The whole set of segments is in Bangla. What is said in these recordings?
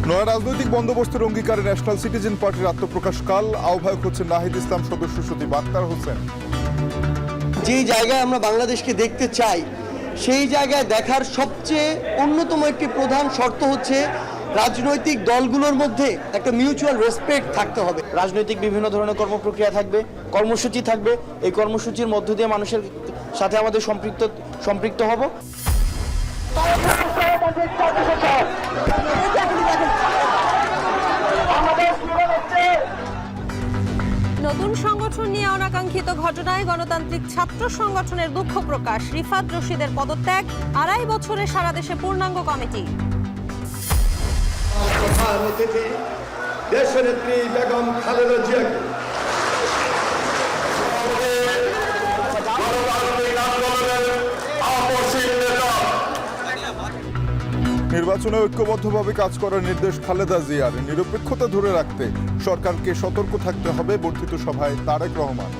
নয়া রাজনৈতিক বন্দোবস্তের অঙ্গীকারে ন্যাশনাল সিটিজেন পার্টির আত্মপ্রকাশ কাল। আহ্বায়ক হচ্ছেন নাহিদ ইসলাম, সদস্য সচিব আখতার হোসেন। যেই জায়গায় আমরা বাংলাদেশকে দেখতে চাই সেই জায়গায় দেখার সবচেয়ে অন্যতম একটি প্রধান শর্ত হচ্ছে রাজনৈতিক দলগুলোর মধ্যে একটা মিউচুয়াল রেসপেক্ট থাকতে হবে। রাজনৈতিক বিভিন্ন ধরনের কর্মপ্রক্রিয়া থাকবে, কর্মসূচি থাকবে। এই কর্মসূচির মধ্য দিয়ে মানুষের সাথে আমাদের সম্পৃক্ত হব। নতুন সংগঠন নিয়ে অনাকাঙ্ক্ষিত ঘটনায় গণতান্ত্রিক ছাত্র সংগঠনের দুঃখ প্রকাশ। রিফাত রশিদের পদত্যাগ, 2.5 বছরে সারা দেশে পূর্ণাঙ্গ কমিটি। প্রধান অতিথি দেশনেত্রী বেগম খালেদা জিয়াকে নির্বাচনে ঐক্যবদ্ধভাবে কাজ করার নির্দেশ খালেদা জিয়ার। নিরপেক্ষতা ধরে রাখতে সরকারকে সতর্ক থাকতে হবে, বর্ধিত সভায় তারেক রহমান।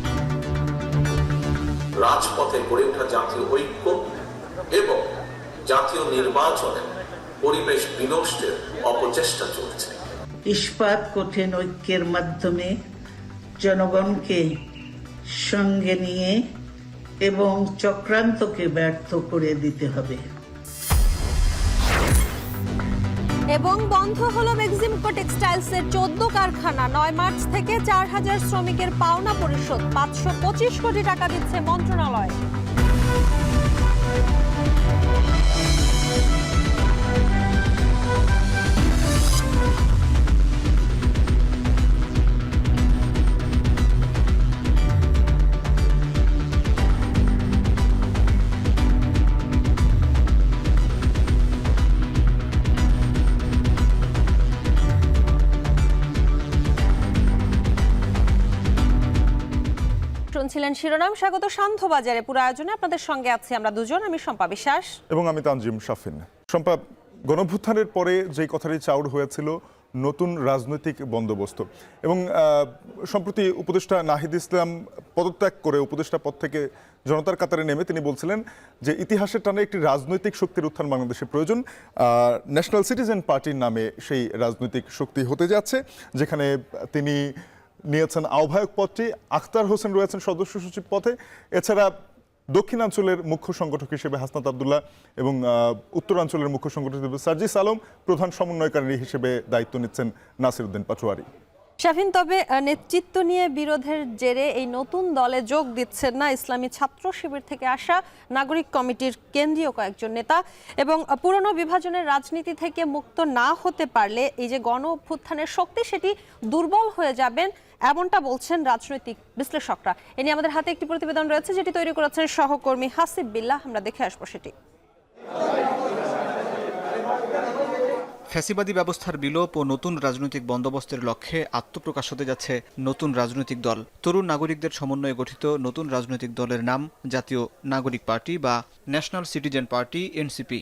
রাজপথে গড়ে ওঠা জাতীয় ঐক্য এবং জাতীয় নির্বাচনে পরিবেশ বিনষ্টের অপচেষ্টা চলছে। ইস্পাত কঠিন ঐক্যের মাধ্যমে জনগণকে সঙ্গে নিয়ে এবং চক্রান্তকে ব্যর্থ করে দিতে হবে। এবং বন্ধ হলো মেক্সিমকো টেক্সটাইলসের 14 কারখানা। 9 মার্চ থেকে 4000 শ্রমিকের পাওনা পরিশোধ। 525 কোটি টাকা দিচ্ছে মন্ত্রণালয়। শুনছিলেন শিরোনাম। স্বাগত সান্ধ্যবাজারে। পুরো আয়োজনে আপনাদের সঙ্গে আছি আমরা দুজন, আমি শম্পা বিশ্বাস এবং আমি তানজিম শাফিন। শম্পা, গণভ্যুত্থানের পরে যে কথাটি চাউর হয়েছিল নতুন রাজনৈতিক বন্দোবস্ত, এবং সম্প্রতি উপদেষ্টা নাহিদ ইসলাম পদত্যাগ করে উপদেষ্টা পদ থেকে জনতার কাতারে নেমে তিনি বলছিলেন যে ইতিহাসের টানে একটি রাজনৈতিক শক্তির উত্থান বাংলাদেশে প্রয়োজন। ন্যাশনাল সিটিজেন পার্টির নামে সেই রাজনৈতিক শক্তি হতে যাচ্ছে, যেখানে তিনি নিয়েছেন আহ্বায়ক পদটি। আখতার হোসেন রয়েছেন সদস্য সচিব পদে। এছাড়া দক্ষিণাঞ্চলের মুখ্য সংগঠক হিসেবে হাসনাত আবদুল্লাহ এবং উত্তরাঞ্চলের মুখ্য সংগঠক হিসেবে সার্জিস আলম, প্রধান সমন্বয়কারী হিসেবে দায়িত্ব নিচ্ছেন নাসির উদ্দিন পাটোয়ারি। শাফিন, তবে নেতৃত্ব নিয়ে বিরোধের জেরে এই নতুন দলে যোগ দিচ্ছেন না ইসলামী ছাত্র শিবির থেকে আসা নাগরিক কমিটির কেন্দ্রীয় কয়েকজন নেতা, এবং পুরনো বিভাজনের রাজনীতি থেকে মুক্ত না হতে পারলে এই যে গণ অভ্যুত্থানের শক্তি সেটি দুর্বল হয়ে যাবেন, এমনটা বলছেন রাজনৈতিক বিশ্লেষকরা। এ নিয়ে আমাদের হাতে একটি প্রতিবেদন রয়েছে যেটি তৈরি করেছেন সহকর্মী হাসিব বিল্লাহ। আমরা দেখে আসবো সেটি। ফ্যাসিবাদী ব্যবস্থার বিলোপ ও নতুন রাজনৈতিক বন্দোবস্তের লক্ষ্যে আত্মপ্রকাশ হতে যাচ্ছে নতুন রাজনৈতিক দল। তরুণ নাগরিকদের সমন্বয়ে গঠিত নতুন রাজনৈতিক দলের নাম জাতীয় নাগরিক পার্টি বা ন্যাশনাল সিটিজেন পার্টি, এনসিপি।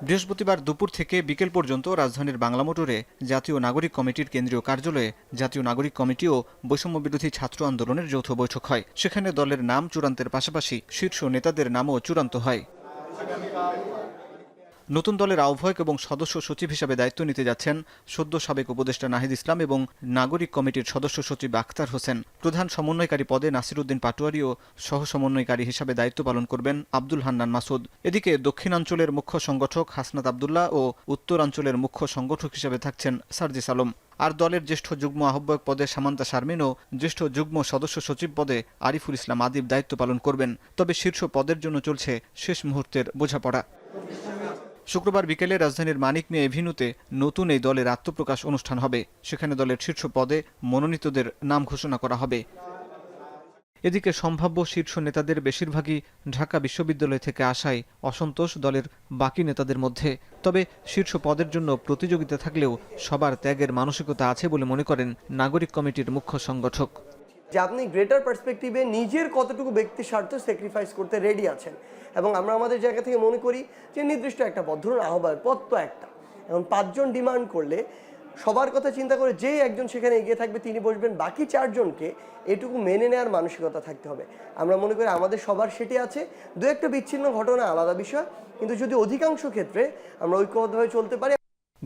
বৃহস্পতিবার দুপুর থেকে বিকেল পর্যন্ত রাজধানীর বাংলা মোটরে জাতীয় নাগরিক কমিটির কেন্দ্রীয় কার্যালয়ে জাতীয় নাগরিক কমিটি ও বৈষম্য বিরোধী ছাত্র আন্দোলনের যৌথ বৈঠক হয়। সেখানে দলের নাম চূড়ান্তের পাশাপাশি শীর্ষ নেতাদের নামও চূড়ান্ত হয়। নতুন দলের আহ্বায়ক এবং সদস্য সচিব হিসেবে দায়িত্ব নিতে যাচ্ছেন সদ্য সাবেক উপদেষ্টা নাহিদ ইসলাম এবং নাগরিক কমিটির সদস্য সচিব আখতার হোসেন। প্রধান সমন্বয়কারী পদে নাসির উদ্দিন পাটোয়ারি ও সহ সমন্বয়কারী হিসেবে দায়িত্ব পালন করবেন আব্দুল হান্নান মাসুদ। এদিকে দক্ষিণাঞ্চলের মুখ্য সংগঠক হাসনাত আবদুল্লাহ ও উত্তরাঞ্চলের মুখ্য সংগঠক হিসেবে থাকছেন সার্জিস আলম। আর দলের জ্যেষ্ঠ যুগ্ম আহ্বায়ক পদে সামান্তা শারমিন ও জ্যেষ্ঠ যুগ্ম সদস্য সচিব পদে আরিফুল ইসলাম আদিব দায়িত্ব পালন করবেন। তবে শীর্ষ পদের জন্য চলছে শেষ মুহূর্তের বোঝাপড়া। শুক্রবার বিকেলে রাজধানীর মানিক মিয়া এভিনিউতে নতুন এই দলের আত্মপ্রকাশ অনুষ্ঠান হবে। সেখানে দলের শীর্ষ পদে মনোনীতদের নাম ঘোষণা করা হবে। এদিকে সম্ভাব্য শীর্ষ নেতাদের বেশিরভাগই ঢাকা বিশ্ববিদ্যালয় থেকে আসায় অসন্তোষ দলের বাকি নেতাদের মধ্যে। তবে শীর্ষ পদের জন্য প্রতিযোগিতা থাকলেও সবার ত্যাগের মানসিকতা আছে বলে মনে করেন নাগরিক কমিটির মুখ্য সংগঠক। যে আপনি গ্রেটার পার্সপেক্টিভে নিজের কতটুকু ব্যক্তি স্বার্থ স্যাক্রিফাইস করতে রেডি আছেন, এবং আমরা আমাদের জায়গা থেকে মনে করি যে নির্দিষ্ট একটা পদ, ধরুন আহ্বায়ক পদ তো একটা, এবং 5 জন ডিমান্ড করলে সবার কথা চিন্তা করে যেই একজন সেখানে এগিয়ে থাকবে তিনি বসবেন, বাকি 4 জনকে এটুকু মেনে নেওয়ার মানসিকতা থাকতে হবে। আমরা মনে করি আমাদের সবার সেটি আছে। দু একটা বিচ্ছিন্ন ঘটনা আলাদা বিষয়, কিন্তু যদি অধিকাংশ ক্ষেত্রে আমরা ঐক্যবদ্ধভাবে চলতে পারি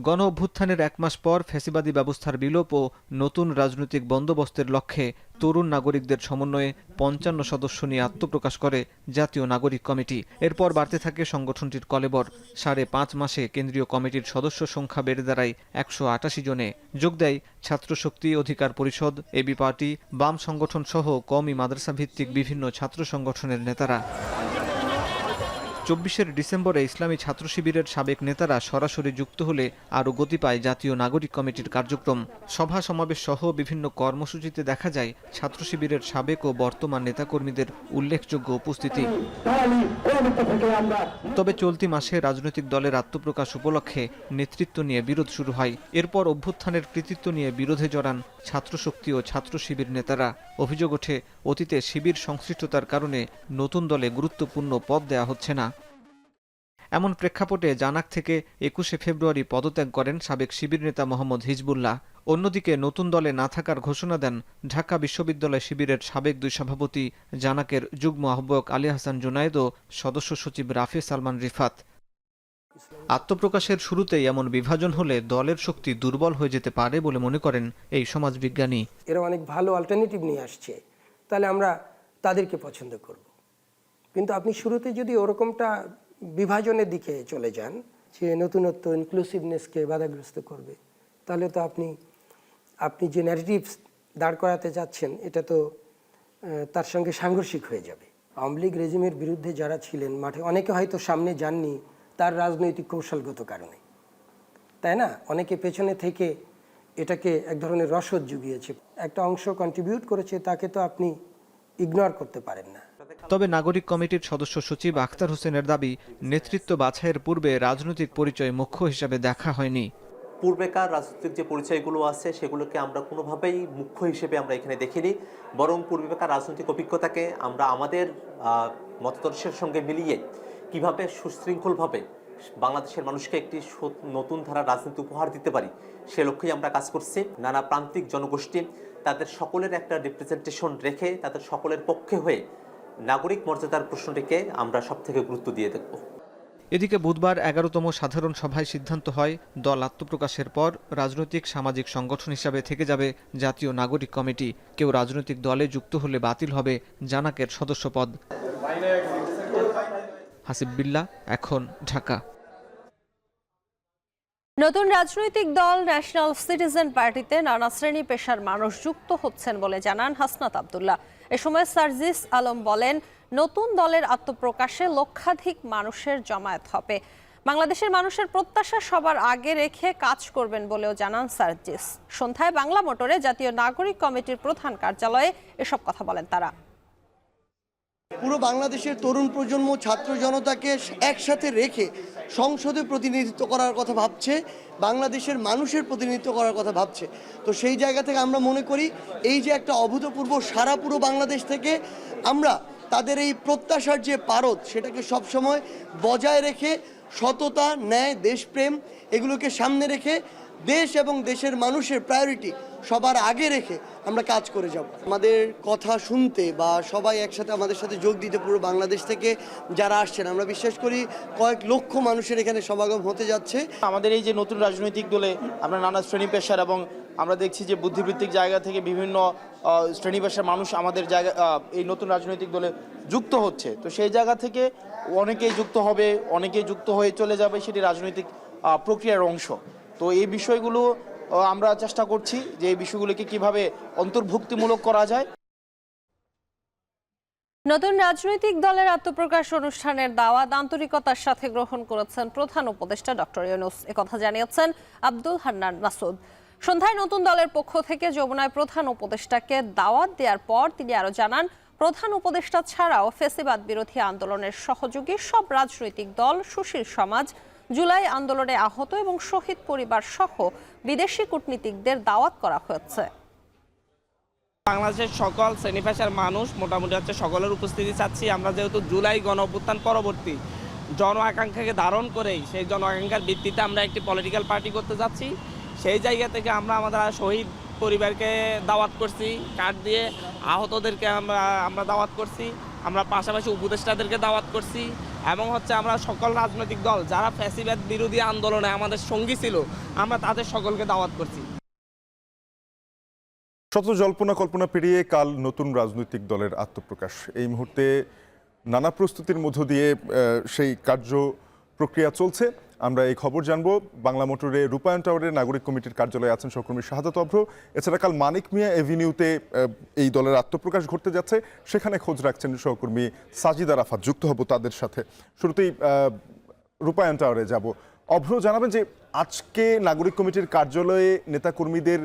গণ অভ্যুত্থানের 1 মাস পর ফ্যাসিবাদী ব্যবস্থার বিলোপ ও নতুন রাজনৈতিক বন্দোবস্তের লক্ষ্যে তরুণ নাগরিকদের সমন্বয়ে 55 সদস্য নিয়ে আত্মপ্রকাশ করে জাতীয় নাগরিক কমিটি। এরপর বাড়তে থাকে সংগঠনটির কলেবর। 5.5 মাসে কেন্দ্রীয় কমিটির সদস্য সংখ্যা বেড়ে দাঁড়ায় 188 জনে। যোগ দেয় ছাত্রশক্তি অধিকার পরিষদ, এবি পার্টি, বাম সংগঠন সহ কওমি মাদ্রাসা ভিত্তিক বিভিন্ন ছাত্র সংগঠনের নেতারা। 24 ডিসেম্বরে ইসলামী ছাত্র শিবিরের সাবেক নেতারা সরাসরি যুক্ত হলে আরও গতি পায় জাতীয় নাগরিক কমিটির কার্যক্রম। সভা সমাবেশ সহ বিভিন্ন কর্মসূচিতে দেখা যায় ছাত্র শিবিরের সাবেক ও বর্তমান নেতাকর্মীদের উল্লেখযোগ্য উপস্থিতি। তবে চলতি মাসে রাজনৈতিক দলের আত্মপ্রকাশ উপলক্ষে নেতৃত্ব নিয়ে বিরোধ শুরু হয়। এরপর অভ্যুত্থানের কৃতিত্ব নিয়ে বিরোধে জড়ান ছাত্রশক্তি ও ছাত্র শিবির নেতারা। অভিযোগ ওঠে, অতীতে শিবির সংশ্লিষ্টতার কারণে নতুন দলে গুরুত্বপূর্ণ পদ দেয়া হচ্ছে না। এমন প্রেক্ষাপটে জানাক থেকে 21 ফেব্রুয়ারি পদত্যাগ করেন সাবেক শিবির নেতা মোহাম্মদ হিজবুল্লাহ। অন্যদিকে নতুন দলে না থাকার ঘোষণা দেন ঢাকা বিশ্ববিদ্যালয় শিবিরের সাবেক 2 সভাপতি, জানাকের যুগ্ম আহ্বায়ক আলী হাসান জুনায়েদ ও সদস্য সচিব রাফে সালমান রিফাত। আত্মপ্রকাশের শুরুতেই এমন বিভাজন হলে দলের শক্তি দুর্বল হয়ে যেতে পারে বলে মনে করেন এই সমাজবিজ্ঞানী। এরা অনেক ভালো অল্টারনেটিভ নিয়ে আসছে, তাহলে আমরা তাদেরকে পছন্দ করব। কিন্তু আপনি শুরুতে যদি ওরকমটা বিভাজনের দিকে চলে যান, যে নতুনত্ব ইনক্লুসিভনেসকে বাধাগ্রস্ত করবে, তাহলে তো আপনি যে ন্যারেটিভস দাঁড় করাতে যাচ্ছেন এটা তো তার সঙ্গে সাংঘর্ষিক হয়ে যাবে। আওয়ামী লীগ রেজিমের বিরুদ্ধে যারা ছিলেন মাঠে, অনেকে হয়তো সামনে যাননি তার রাজনৈতিক কৌশলগত কারণে, তাই না? অনেকে পেছনে থেকে এটাকে এক ধরনের রসদ জুগিয়েছে, একটা অংশ কন্ট্রিবিউট করেছে, তাকে তো আপনি ইগনোর করতে পারেন না। তবে নাগরিক কমিটির সদস্য সচিব আখতার হোসেনের দাবি, নেতৃত্ব বাছাইয়ের পূর্বে রাজনৈতিক পরিচয় মুখ্য হিসাবে দেখা হয়নি। পূর্বেকার রাজনৈতিক যে পরিচয়গুলো আছে সেগুলোকে আমরা কোনোভাবেই মুখ্য হিসেবে আমরা এখানে দেখিনি, বরং পূর্বেকার রাজনৈতিক অভিজ্ঞতাকে আমরা আমাদের মতাদর্শের সঙ্গে মিলিয়ে কিভাবে সুশৃঙ্খলভাবে বাংলাদেশের মানুষকে একটি নতুন ধারা রাজনীতি উপহার দিতে পারি সে লক্ষ্যেই আমরা কাজ করছি। নানা প্রান্তিক জনগোষ্ঠী তাদের সকলের একটা রিপ্রেজেন্টেশন রেখে তাদের সকলের পক্ষে হয়ে নাগরিক মর্যাদার প্রশ্নটিকে আমরা সবথেকে গুরুত্ব দিয়ে দেখব। এদিকে বুধবার 11তম সাধারণ সভায় সিদ্ধান্ত হয়, দল আত্মপ্রকাশের পর রাজনৈতিক সামাজিক সংগঠন হিসাবে থেকে যাবে জাতীয় নাগরিক কমিটি। কেউ রাজনৈতিক দলে যুক্ত হলে বাতিল হবে জানাকের সদস্যপদ। হাসিব বিল্লাহ, এখন, ঢাকা। নতুন রাজনৈতিক দল ন্যাশনাল সিটিজেন পার্টিতে নানা শ্রেণী পেশার মানুষ যুক্ত হচ্ছেন বলে জানান হাসনাত আব্দুল্লাহ। এ সময় সার্জিস আলম বলেন, নতুন দলের আত্মপ্রকাশে লক্ষাধিক মানুষের জমায়েত হবে। বাংলাদেশের মানুষের প্রত্যাশা সবার আগে রেখে কাজ করবেন বলেও জানান সার্জিস। সন্ধ্যায় বাংলা মোটরে জাতীয় নাগরিক কমিটির প্রধান কার্যালয়ে এসব কথা বলেন তারা। পুরো বাংলাদেশের তরুণ প্রজন্ম, ছাত্র জনতাকে একসাথে রেখে সংসদে প্রতিনিধিত্ব করার কথা ভাবছে, বাংলাদেশের মানুষের প্রতিনিধিত্ব করার কথা ভাবছে। তো সেই জায়গা থেকে আমরা মনে করি এই যে একটা অভূতপূর্ব সারা পুরো বাংলাদেশ থেকে আমরা তাদের এই প্রত্যাশার যে পারদ সেটাকে সবসময় বজায় রেখে সততা, ন্যায়, দেশপ্রেম এগুলোকে সামনে রেখে দেশ এবং দেশের মানুষের প্রায়োরিটি সবার আগে রেখে আমরা কাজ করে যাব। আমাদের কথা শুনতে বা সবাই একসাথে আমাদের সাথে যোগ দিতে পুরো বাংলাদেশ থেকে যারা আসছেন, আমরা বিশ্বাস করি কয়েক লক্ষ মানুষের এখানে সমাগম হতে যাচ্ছে। আমাদের এই যে নতুন রাজনৈতিক দলে আমরা নানা শ্রেণী পেশার এবং আমরা দেখছি যে বুদ্ধিবৃত্তিক জায়গা থেকে বিভিন্ন শ্রেণী পেশার মানুষ আমাদের জায়গা এই নতুন রাজনৈতিক দলে যুক্ত হচ্ছে। তো সেই জায়গা থেকে অনেকেই যুক্ত হবে, অনেকেই যুক্ত হয়ে চলে যাবে, সেটি রাজনৈতিক প্রক্রিয়ার অংশ। তো এই বিষয়গুলো আমরা চেষ্টা করছি যে এই বিষয়গুলোকে কিভাবে অন্তর্ভুক্তিমূলক করা যায়। নতুন রাজনৈতিক দলের আত্মপ্রকাশ অনুষ্ঠানের দাওয়াত আন্তরিকতার সাথে গ্রহণ করেছেন প্রধান উপদেষ্টা ডক্টর ইউনূস। একথা জানিয়েছেন আব্দুল হান্নান মাসুদ। সন্ধ্যায় নতুন দলের পক্ষ থেকে যমুনায় প্রধান উপদেষ্টাকে দাওয়াত দেওয়ার পর তিনি আরো জানান, প্রধান উপদেষ্টা ছাড়াও ফ্যাসিবাদ বিরোধী আন্দোলনের সহযোগী সব রাজনৈতিক দল, সুশীল সমাজ, জুলাই আন্দোলনে আহত এবং শহীদ পরিবার সহ বিদেশি কূটনীতিকদের দাওয়াত করা হয়েছে। বাংলাদেশের সকল শ্রেণী পেশার মানুষ মোটামুটি সকলের উপস্থিতি চাচ্ছি আমরা, যেহেতু জুলাই গণ অভ্যুত্থান পরবর্তী জন আকাঙ্ক্ষাকে ধারণ করেই সেই জন আকাঙ্ক্ষার ভিত্তিতে আমরা একটি পলিটিক্যাল পার্টি করতে যাচ্ছি। সেই জায়গা থেকে আমরা আমাদের শহীদ পরিবারকে দাওয়াত করছি, কার্ড দিয়ে আহতদেরকে আমরা দাওয়াত করছি, আমরা পাশাপাশি উপদেষ্টাদেরকে দাওয়াত করছি এবং হচ্ছে আমরা সকল রাজনৈতিক দল যারা ফ্যাসিবাদ বিরোধী আন্দোলনে আমাদের সঙ্গী ছিল আমরা তাদের সকলকে দাওয়াত করছি। শত জল্পনা কল্পনা পেরিয়ে কাল নতুন রাজনৈতিক দলের আত্মপ্রকাশ। এই মুহূর্তে নানা প্রস্তুতির মধ্য দিয়ে সেই কার্য প্রক্রিয়া চলছে। আমরা এই খবর জানবো। বাংলা মোটরে রূপায়ণ টাওয়ারের নাগরিক কমিটির কার্যালয়ে আছেন সহকর্মী শাহাদাত অভ্র। এছাড়া কাল মানিক মিয়া এভিনিউতে এই দলের আত্মপ্রকাশ ঘটতে যাচ্ছে, সেখানে খোঁজ রাখছেন সহকর্মী সাজিদা রাফাত। যুক্ত হব তাদের সাথে। শুরুতেই রূপায়ণ টাওয়ারে যাব। অভ্র, জানাবেন যে আজকে নাগরিক কমিটির কার্যালয়ে নেতাকর্মীদের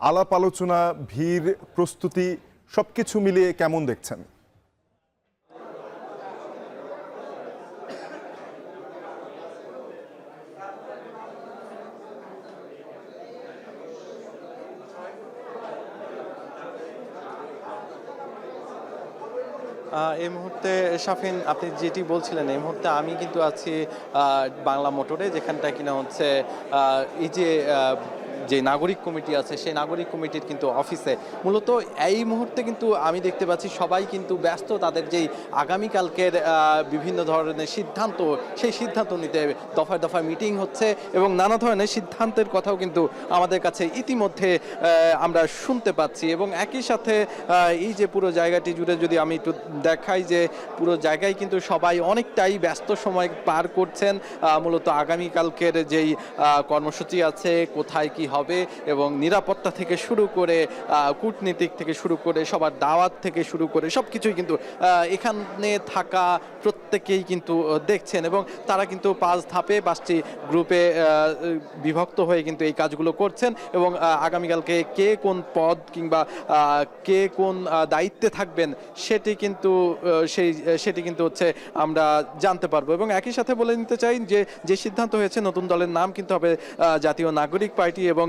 আলাপ আলোচনা, ভিড়, প্রস্তুতি সবকিছু মিলিয়ে কেমন দেখছেন? এই মুহূর্তে শাফিন, আপনি যেটি বলছিলেন, এই মুহূর্তে আমি কিন্তু আছি বাংলা মোটরে, যেখানটা কিনা হচ্ছে এই যে নাগরিক কমিটি আছে সেই নাগরিক কমিটির কিন্তু অফিসে। মূলত এই মুহূর্তে কিন্তু আমি দেখতে পাচ্ছি সবাই কিন্তু ব্যস্ত তাদের যেই আগামীকালকের বিভিন্ন ধরনের সিদ্ধান্ত, সেই সিদ্ধান্ত নিতে দফায় দফায় মিটিং হচ্ছে এবং নানা ধরনের সিদ্ধান্তের কথাও কিন্তু আমাদের কাছে ইতিমধ্যে আমরা শুনতে পাচ্ছি। এবং একই সাথে এই যে পুরো জায়গাটি জুড়ে যদি আমি একটু দেখাই, যে পুরো জায়গায় কিন্তু সবাই অনেকটাই ব্যস্ত সময় পার করছেন। মূলত আগামীকালকের যেই কর্মসূচি আছে, কোথায় কি হবে এবং নিরাপত্তা থেকে শুরু করে কূটনীতিক থেকে শুরু করে সবার দাওয়াত থেকে শুরু করে সব কিছুই কিন্তু এখানে থাকা প্রত্যেকেই কিন্তু দেখছেন এবং তারা কিন্তু 5 ধাপে 5টি গ্রুপে বিভক্ত হয়ে কিন্তু এই কাজগুলো করছেন এবং আগামীকালকে কে কোন পদ কিংবা কে কোন দায়িত্বে থাকবেন সেটি কিন্তু হচ্ছে আমরা জানতে পারবো। এবং একই সাথে বলে নিতে চাই যে সিদ্ধান্ত হয়েছে, নতুন দলের নাম কিন্তু হবে জাতীয় নাগরিক পার্টি এবং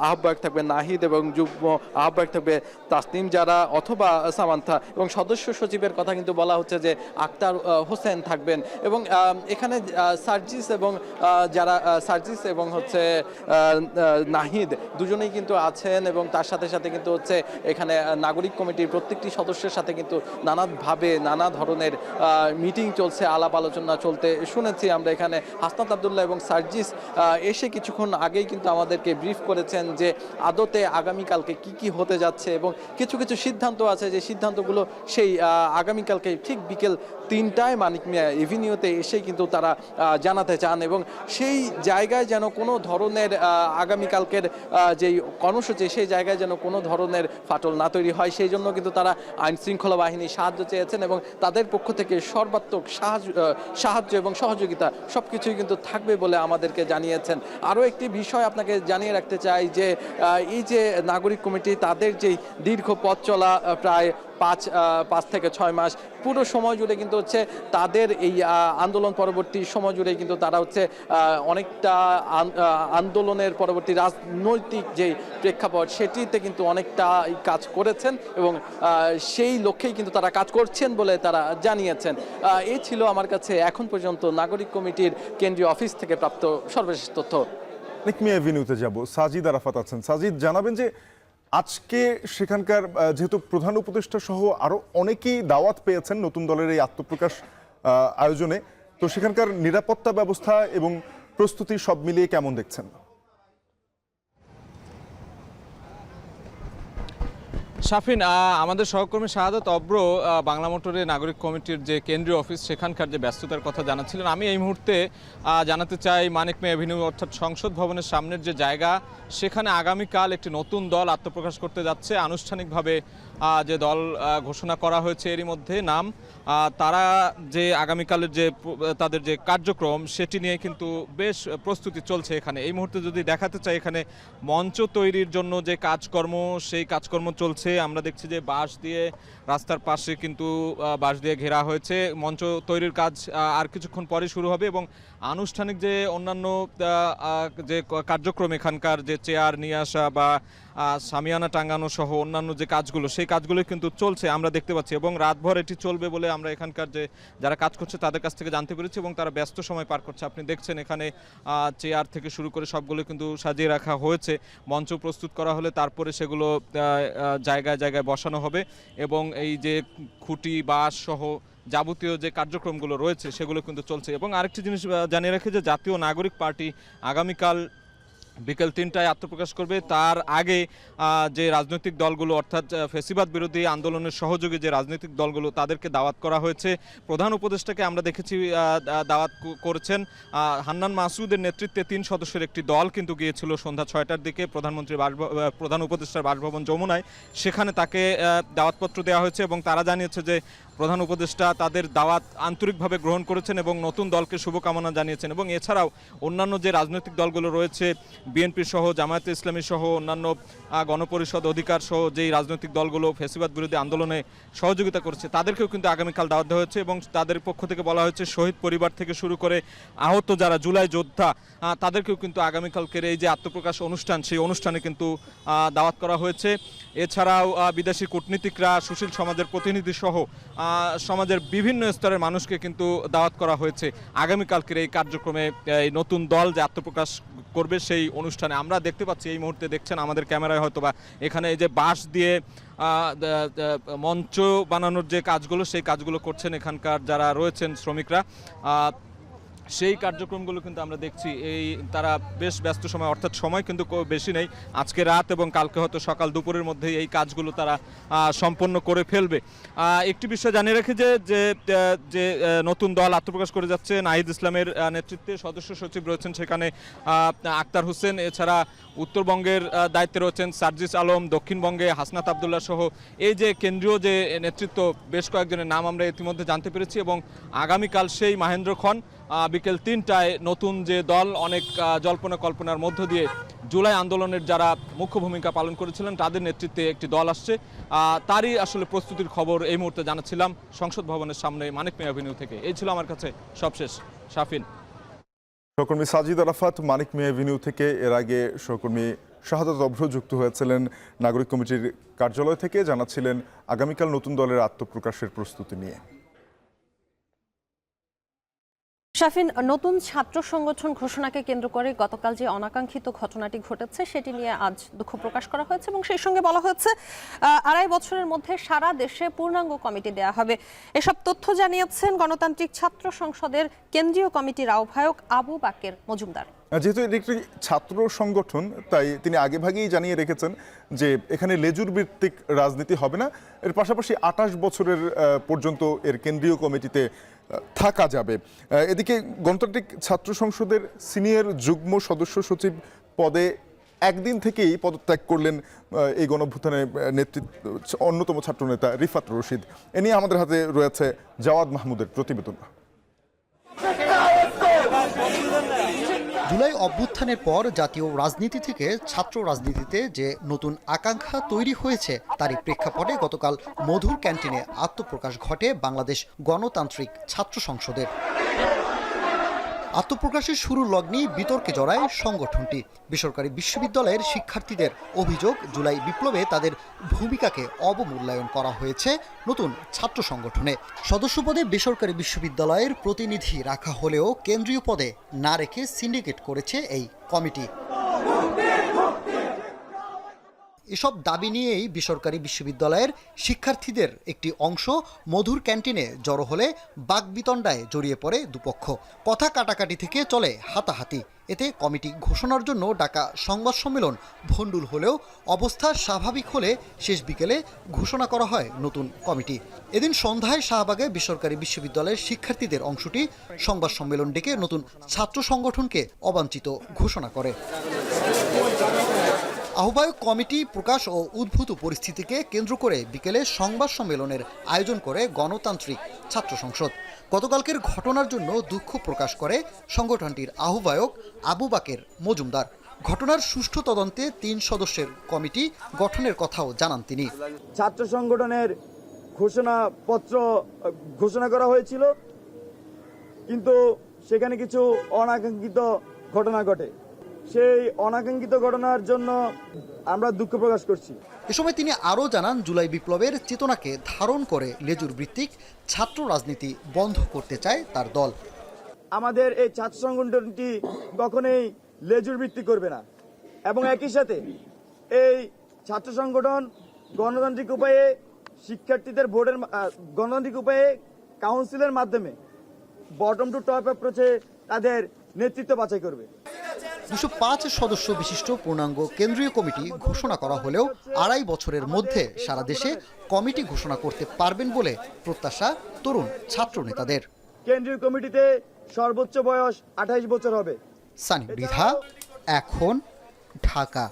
আহ্বায়ক থাকবে নাহিদ এবং যুগ্ম আহ্বায়ক থাকবে তাসনিম জারা অথবা সামান্থা এবং সদস্য সচিবের কথা কিন্তু বলা হচ্ছে যে আক্তার হোসেন থাকবেন। এবং এখানে সার্জিস এবং হচ্ছে নাহিদ দুজনেই কিন্তু আছেন এবং তার সাথে সাথে কিন্তু হচ্ছে এখানে নাগরিক কমিটির প্রত্যেকটি সদস্যের সাথে কিন্তু নানাভাবে নানা ধরনের মিটিং চলছে, আলাপ আলোচনা চলতে শুনেছি আমরা। এখানে হাসনাত আবদুল্লাহ এবং সার্জিস এসে কিছুক্ষণ আগেই কিন্তু আমাদেরকে ব্রিফ করেছেন যে আদতে আগামীকালকে কি হতে যাচ্ছে এবং কিছু সিদ্ধান্ত আছে, যে সিদ্ধান্তগুলো সেই আগামীকালকে ঠিক বিকেল 3টায় মানিক মিয়া এভিনিউতে এসেই কিন্তু তারা জানাতে চান এবং সেই জায়গায় যেন কোনো ধরনের আগামীকালকের যেই কর্মসূচি সেই জায়গায় যেন কোনো ধরনের ফাটল না তৈরি হয়, সেই জন্য কিন্তু তারা আইন শৃঙ্খলা বাহিনী সাহায্য চেয়েছেন এবং তাদের পক্ষ থেকে সর্বাত্মক সাহায্য এবং সহযোগিতা সবকিছুই কিন্তু থাকবে বলে আমাদেরকে জানিয়েছেন। আরও একটি বিষয় আপনাকে জানিয়ে রাখতে চাই যে এই যে নাগরিক কমিটি, তাদের যেই দীর্ঘ পথ চলা প্রায় 5 থেকে 6 মাস পুরো সময় জুড়ে কিন্তু হচ্ছে তাদের এই আন্দোলন পরবর্তী সময় জুড়ে কিন্তু তারা হচ্ছে অনেকটা আন্দোলনের পরবর্তী রাজনৈতিক যে প্রেক্ষাপট সেটিতে কিন্তু অনেকটা কাজ করেছেন এবং সেই লক্ষ্যেই কিন্তু তারা কাজ করছেন বলে তারা জানিয়েছেন। এই ছিল আমার কাছে এখন পর্যন্ত নাগরিক কমিটির কেন্দ্রীয় অফিস থেকে প্রাপ্ত সর্বশেষ তথ্য। মানিক মিয়া এভিনিউতে যাব, সাজিদা রাফাত আছেন। সাজিদ, জানাবেন যে আজকে সেখানকার যেহেতু প্রধান উপদেষ্টা সহ আরো অনেকেই দাওয়াত পেয়েছেন নতুন দলের এই আত্মপ্রকাশ আয়োজনে, তো সেখানকার নিরাপত্তা ব্যবস্থা এবং প্রস্তুতি সব মিলিয়ে কেমন দেখছেন? শাফিন, আমাদের সহকর্মী শাহাদাত অভ্র বাংলা মোটরে নাগরিক কমিটির যে কেন্দ্রীয় অফিস সেখানকার যে ব্যস্ততার কথা জানাচ্ছিলেন। আমি এই মুহূর্তে জানাতে চাই মানিক মিয়া এভিনিউ অর্থাৎ সংসদ ভবনের সামনের যে জায়গা, সেখানে আগামীকাল একটি নতুন দল আত্মপ্রকাশ করতে যাচ্ছে। আনুষ্ঠানিকভাবে যে দল ঘোষণা করা হয়েছে এরই মধ্যে নাম, তারা যে আগামীকালের যে তাদের যে কার্যক্রম সেটি নিয়ে কিন্তু বেশ প্রস্তুতি চলছে এখানে। এই মুহূর্তে যদি দেখাতে চাই, এখানে মঞ্চ তৈরির জন্য যে কাজকর্ম সেই কাজকর্ম চলছে। আমরা দেখছি যে বাঁশ দিয়ে রাস্তার পাশে কিন্তু বাঁশ দিয়ে ঘেরা হয়েছে। মঞ্চ তৈরির কাজ আর কিছুক্ষণ পরে শুরু হবে এবং আনুষ্ঠানিক যে অন্যান্য যে কার্যক্রম, এখানকার যে চেয়ার নিয়ে আসা বা সামিয়ানা টাঙ্গানো সহ অন্যান্য যে কাজগুলো সেই সেই কাজগুলো কিন্তু চলছে আমরা দেখতে পাচ্ছি, এবং রাতভর এটি চলবে বলে আমরা এখানকার যে যারা কাজ করছে তাদের কাছ থেকে জানতে পেরেছি, এবং তারা ব্যস্ত সময় পার করছে। আপনি দেখছেন এখানে চেয়ার থেকে শুরু করে সবগুলো কিন্তু সাজিয়ে রাখা হয়েছে। মঞ্চ প্রস্তুত করা হলে তারপরে সেগুলো জায়গায় জায়গায় বসানো হবে, এবং এই যে খুঁটি বাঁশ সহ যাবতীয় যে কার্যক্রমগুলো রয়েছে সেগুলো কিন্তু চলছে। এবং আরেকটি জিনিস জানিয়ে রাখি যে জাতীয় নাগরিক পার্টি আগামীকাল বিকেল 3টায় আত্মপ্রকাশ করবে। তার আগে যে রাজনৈতিক দলগুলো অর্থাৎ ফ্যাসিবাদ বিরোধী আন্দোলনের সহযোগী যে রাজনৈতিক দলগুলো তাদেরকে দাওয়াত করা হয়েছে। প্রধান উপদেষ্টাকে আমরা দেখেছি দাওয়াত করেছেন হান্নান মাসুদের নেতৃত্বে 3 সদস্যের একটি দল কিন্তু গিয়েছিল সন্ধ্যা 6টার দিকে প্রধান উপদেষ্টার বাসভবন যমুনায়। সেখানে তাকে দাওয়াতপত্র দেওয়া হয়েছে এবং তারা জানিয়েছে যে প্রধান উপদেষ্টা তাদের দাওয়াত আন্তরিকভাবে গ্রহণ করেছেন এবং নতুন দলকে শুভকামনা জানিয়েছেন। এবং এছাড়াও অন্যান্য যে রাজনৈতিক দলগুলো রয়েছে বিএনপি সহ জামায়াতে ইসলামী সহ অন্যান্য গণপরিষদ অধিকার সহ যেই রাজনৈতিক দলগুলো ফ্যাসিবাদ বিরোধী আন্দোলনে সহযোগিতা করছে তাদেরকেও কিন্তু আগামীকাল দাওয়াত দেওয়া হয়েছে, এবং তাদের পক্ষ থেকে বলা হয়েছে শহীদ পরিবার থেকে শুরু করে আহত যারা জুলাই যোদ্ধা তাদেরকেও কিন্তু আগামীকালকের এই যে আত্মপ্রকাশ অনুষ্ঠান সেই অনুষ্ঠানে কিন্তু দাওয়াত করা হয়েছে। এছাড়াও বিদেশি কূটনীতিকরা, সুশীল সমাজের প্রতিনিধি সহ সমাজের বিভিন্ন স্তরের মানুষকে কিন্তু দাওয়াত করা হয়েছে আগামীকালকের এই কার্যক্রমে। এই নতুন দল যে আত্মপ্রকাশ করবে সেই অনুষ্ঠানে আমরা দেখতে পাচ্ছি, এই মুহূর্তে দেখছেন আমাদের ক্যামেরায় হয়তোবা, এখানে এই যে বাঁশ দিয়ে মঞ্চ বানানোর যে কাজগুলো সেই কাজগুলো করছেন এখানকার যারা রয়েছেন শ্রমিকরা। সেই কার্যক্রমগুলো কিন্তু আমরা দেখছি এই তারা বেশ ব্যস্ত সময়, অর্থাৎ সময় কিন্তু বেশি নেই, আজকে রাত এবং কালকে হয়তো সকাল দুপুরের মধ্যে এই কাজগুলো তারা সম্পন্ন করে ফেলবে। একটি বিষয় জানিয়ে রাখি যে নতুন দল আত্মপ্রকাশ করে যাচ্ছে নাহিদ ইসলামের নেতৃত্বে সদস্য সচিব রয়েছেন সেখানে আক্তার হোসেন, এছাড়া উত্তরবঙ্গের দায়িত্বে রয়েছেন সার্জিস আলম, দক্ষিণবঙ্গে হাসনাত আবদুল্লাহ সহ এই যে কেন্দ্রীয় যে নেতৃত্ব বেশ কয়েকজনের নাম আমরা ইতিমধ্যে জানতে পেরেছি। এবং আগামীকাল সেই মাহেন্দ্র খন বিকেল 3টায় নতুন যে দল অনেক জল্পনা কল্পনার মধ্য দিয়ে জুলাই আন্দোলনের যারা মুখ্য ভূমিকা পালন করেছিলেন তাদের নেতৃত্বে একটি দল আসছে, তারই আসলে প্রস্তুতির খবর এই মুহূর্তে জানাচ্ছিলাম সংসদ ভবনের সামনে মানিক মিয়া এভিনিউ থেকে। এই ছিল আমার কাছে সবশেষ। শাফিন। সহকর্মী সাজিদ আরাফাত মানিক মিয়া এভিনিউ থেকে। এর আগে সহকর্মী শাহাদাত অভ্র যুক্ত হয়েছিলেন নাগরিক কমিটির কার্যালয় থেকে, জানাচ্ছিলেন আগামীকাল নতুন দলের আত্মপ্রকাশের প্রস্তুতি নিয়ে। শাফিন, নতুন ছাত্র সংগঠন ঘোষণাকে কেন্দ্র করে গতকাল যে অনাকাঙ্ক্ষিত ঘটনাটি ঘটেছে সেটি নিয়ে আজ দুঃখ প্রকাশ করা হয়েছে এবং সেই সঙ্গে বলা হয়েছে 2.5 বছরের মধ্যে সারা দেশে পূর্ণাঙ্গ কমিটি দেয়া হবে। এসব তথ্য জানিয়েছেন গণতান্ত্রিক ছাত্র সংসদের কেন্দ্রীয় কমিটির আহ্বায়ক আবু বাকের মজুমদার। যেহেতু এটি একটি ছাত্র সংগঠন তাই তিনি আগেভাগেই জানিয়ে রেখেছেন যে এখানে লেজুর ভিত্তিক রাজনীতি হবে না, এর পাশাপাশি 28 বছরের পর্যন্ত এর কেন্দ্রীয় কমিটিতে থাকা যাবে। এদিকে গণতান্ত্রিক ছাত্র সংসদের সিনিয়র যুগ্ম সদস্য সচিব পদে একদিন থেকেই পদত্যাগ করলেন এই গণঅভ্যুত্থানের অন্যতম ছাত্রনেতা রিফাত রশিদ। এ নিয়ে আমাদের হাতে রয়েছে জাওয়াদ মাহমুদের প্রতিবেদন। জুলাই অভ্যুত্থানের পর জাতীয় রাজনীতি থেকে ছাত্র রাজনীতিতে যে নতুন আকাঙ্ক্ষা তৈরি হয়েছে তারই প্রেক্ষাপটে গতকাল মধুর ক্যান্টিনে আত্মপ্রকাশ ঘটে বাংলাদেশ গণতান্ত্রিক ছাত্র সংসদের। আত্মপ্রকাশের শুরুর লগ্নেই বিতর্কে জড়ায় সংগঠনটি। বেসরকারি বিশ্ববিদ্যালয়ের শিক্ষার্থীদের অভিযোগ, জুলাই বিপ্লবে তাদের ভূমিকাকে অবমূল্যায়ন করা হয়েছে নতুন ছাত্র সংগঠনে। সদস্য পদে বেসরকারি বিশ্ববিদ্যালয়ের প্রতিনিধি রাখা হলেও কেন্দ্রীয় পদে না রেখে সিন্ডিকেট করেছে এই কমিটি। এসব দাবি নিয়েই বেসরকারি বিশ্ববিদ্যালয়ের শিক্ষার্থীদের একটি অংশ মধুর ক্যান্টিনে জড়ো হলে বাকবিতণ্ডায় জড়িয়ে পড়ে দুপক্ষ। কথা কাটাকাটি থেকে চলে হাতাহাতি। এতে কমিটি ঘোষণার জন্য ডাকা সংবাদ সম্মেলন ভণ্ডুল হলেও অবস্থা স্বাভাবিক হলে শেষ বিকেলে ঘোষণা করা হয় নতুন কমিটি। এদিন সন্ধ্যায় শাহবাগে বেসরকারি বিশ্ববিদ্যালয়ের শিক্ষার্থীদের অংশটি সংবাদ সম্মেলন ডেকে নতুন ছাত্র সংগঠনকে অবাঞ্ছিত ঘোষণা করে। আহ্বায়ক কমিটি প্রকাশ ও উদ্ভূত পরিস্থিতিকে কেন্দ্র করে বিকেলে সংবাদ সম্মেলনের আয়োজন করে গণতান্ত্রিক ছাত্র সংসদ। গতকালকের ঘটনার জন্য দুঃখ প্রকাশ করে সংগঠনটির আহ্বায়ক আবু বাকের মজুমদার। ঘটনার সুষ্ঠু তদন্তে 3 সদস্যের কমিটি গঠনের কথাও জানান তিনি। ছাত্র সংগঠনের ঘোষণাপত্র ঘোষণা করা হয়েছিল, কিন্তু সেখানে কিছু অনাকাঙ্ক্ষিত ঘটনা ঘটে। সেই অনাকাঙ্ক্ষিত ঘটনার জন্য আমরা দুঃখ প্রকাশ করছি। এ সময় তিনি আরও জানান, জুলাই বিপ্লবের চেতনাকে ধারণ করে লেজুর ভিত্তিক ছাত্র রাজনীতি বন্ধ করতে চায় তার দল। আমাদের এই ছাত্র সংগঠনটি কখনোই লেজুর ভিত্তি করবে না এবং একই সাথে এই ছাত্র সংগঠন গণতান্ত্রিক উপায়ে শিক্ষার্থীদের ভোটের গণতান্ত্রিক উপায়ে কাউন্সিলের মাধ্যমে বটম টু টপ অ্যাপ্রোচে তাদের নেতৃত্ব বাছাই করবে। 205 সদস্য বিশিষ্ট পূর্ণাঙ্গ কেন্দ্রীয় কমিটি ঘোষণা করা হলেও 2.5 বছরের মধ্যে সারা দেশে কমিটি ঘোষণা করতে পারবেন বলে প্রত্যাশা তরুণ ছাত্র নেতাদের। কেন্দ্রীয় কমিটিতে সর্বোচ্চ বয়স 28 বছর হবে। সানি মৃধা, এখন, ঢাকা।